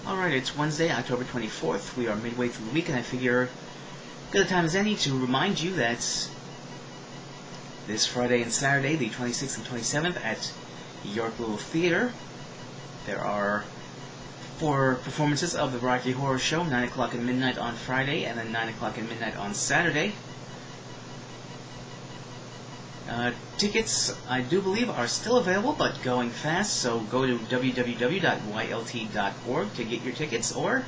Alright, it's Wednesday, October 24th. We are midway through the week, and I figure good a time as any to remind you that this Friday and Saturday, the 26th and 27th, at York Little Theater, there are 4 performances of the Rocky Horror Show, 9 o'clock and midnight on Friday, and then 9 o'clock and midnight on Saturday. Tickets, I do believe, are still available, but going fast, so go to www.ylt.org to get your tickets, or,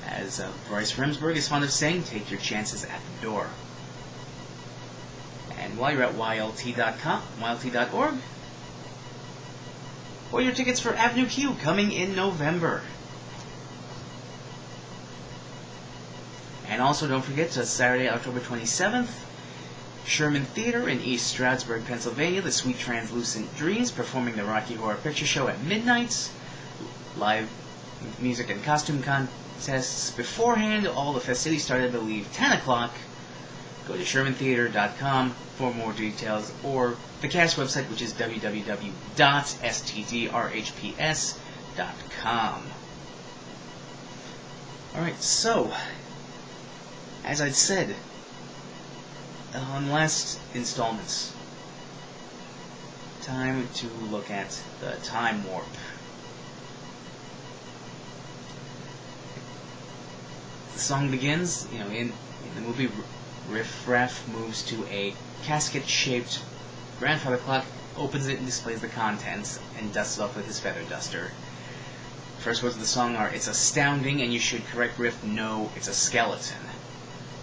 as Bryce Remsburg is fond of saying, take your chances at the door. And while you're at ylt.org, or your tickets for Avenue Q coming in November. And also, don't forget, Saturday, October 27th, Sherman Theater in East Stroudsburg, Pennsylvania, the Sweet Translucent Dreams performing the Rocky Horror Picture Show at midnight. Live music and costume contests beforehand. All the festivities start, I believe, 10 o'clock. Go to ShermanTheater.com for more details, or the cast website, which is www.sttdrhps.com. Alright, so, as I'd said, on last installments, time to look at the Time Warp. The song begins, in the movie, Riff Raff moves to a casket-shaped grandfather clock, opens it and displays the contents, and dusts it off with his feather duster. First words of the song are, "It's astounding," and you should correct Riff, "No, it's a skeleton."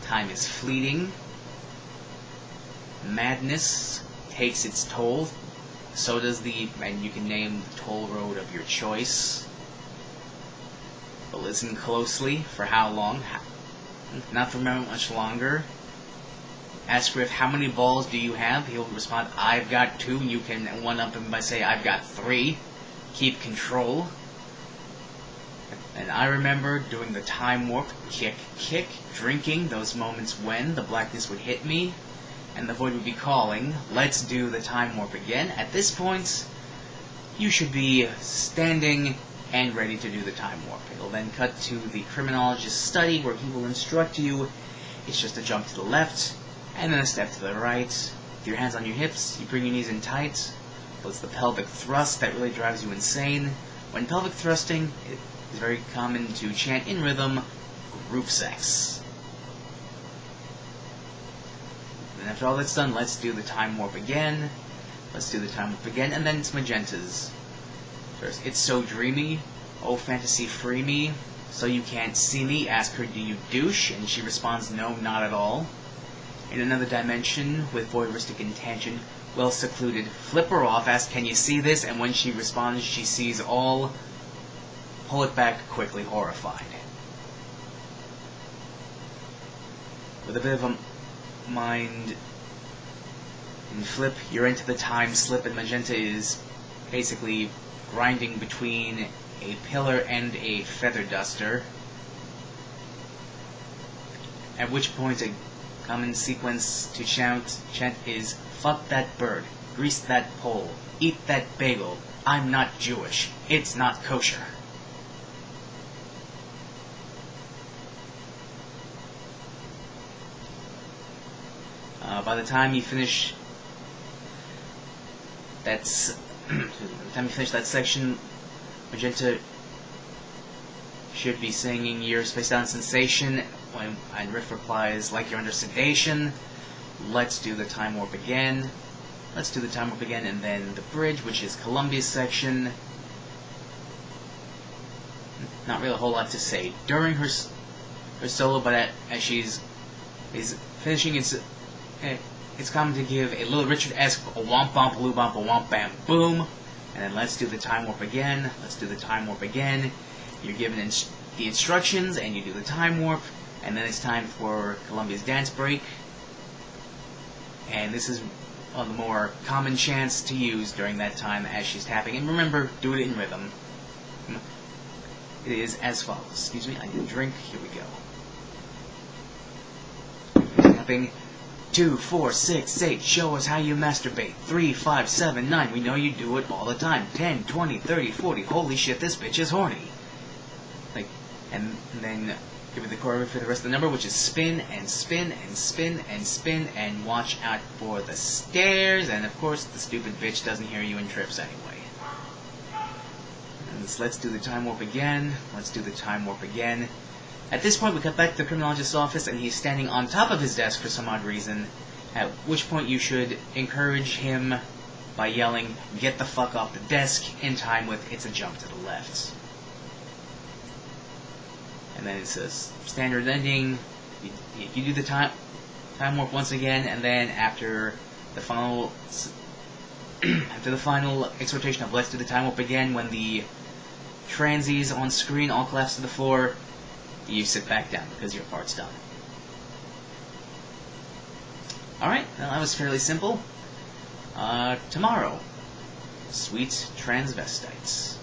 Time is fleeting. Madness takes its toll. So does and you can name the toll road of your choice. But listen closely. For how long? Not for much longer. Ask Riff, "How many balls do you have?" He'll respond, "I've got 2. You can one-up him by saying, "I've got 3. Keep control." And I remember doing the Time Warp, kick, kick, drinking, those moments when the blackness would hit me, and the void would be calling, "Let's do the Time Warp again." At this point, you should be standing and ready to do the Time Warp. It'll then cut to the criminologist's study, where he will instruct you. It's just a jump to the left, and then a step to the right. With your hands on your hips, you bring your knees in tight. But it's the pelvic thrust that really drives you insane. When pelvic thrusting, it is very common to chant in rhythm, "Group sex." And after all that's done, let's do the Time Warp again. Let's do the Time Warp again, and then it's Magenta's. First, "It's so dreamy. Oh, fantasy free me. So you can't see me. Ask her, do you douche?" And she responds, "No, not at all." In another dimension, with voyeuristic intention, well secluded, flip her off, ask, "Can you see this?" And when she responds, she sees all. Pull it back quickly, horrified. With a bit of a mind and flip, you're into the time slip, and Magenta is basically grinding between a pillar and a feather duster, at which point a common sequence to chant is, "Fuck that bird, grease that pole, eat that bagel, I'm not Jewish, it's not kosher." By the time you finish that section, Magenta should be singing "Your Spaced Out Sensation," and Riff replies, "Like you're under sedation." Let's do the Time Warp again. Let's do the Time Warp again, and then the bridge, which is Columbia's section. Not really a whole lot to say during her solo, but as she's finishing, it's common to give a Little Richard-esque a womp bump, loo bump, a womp bam boom, and then let's do the Time Warp again. Let's do the Time Warp again. You're given the instructions, and you do the Time Warp, and then it's time for Columbia's dance break. And this is one of the more common chants to use during that time as she's tapping. And remember, do it in rhythm. It is as follows. Excuse me, I need a drink. Here we go. Tapping. 2, 4, 6, 8, show us how you masturbate. 3, 5, 7, 9, we know you do it all the time. 10, 20, 30, 40, holy shit, this bitch is horny. and then give it the choreography for the rest of the number, which is spin and spin and spin and spin, and watch out for the stairs, and of course the stupid bitch doesn't hear you and trips anyway. And let's do the time warp again. Let's do the time warp again. At this point we cut back to the criminologist's office, and he's standing on top of his desk for some odd reason, at which point you should encourage him by yelling, "Get the fuck off the desk," in time with "It's a jump to the left." And then it's a standard ending. You do the time warp once again, and then after the final exhortation of "Let's do the time warp again," when the transies on screen all collapse to the floor, you sit back down because your part's done. Alright, well, that was fairly simple. Tomorrow, Sweet Transvestites.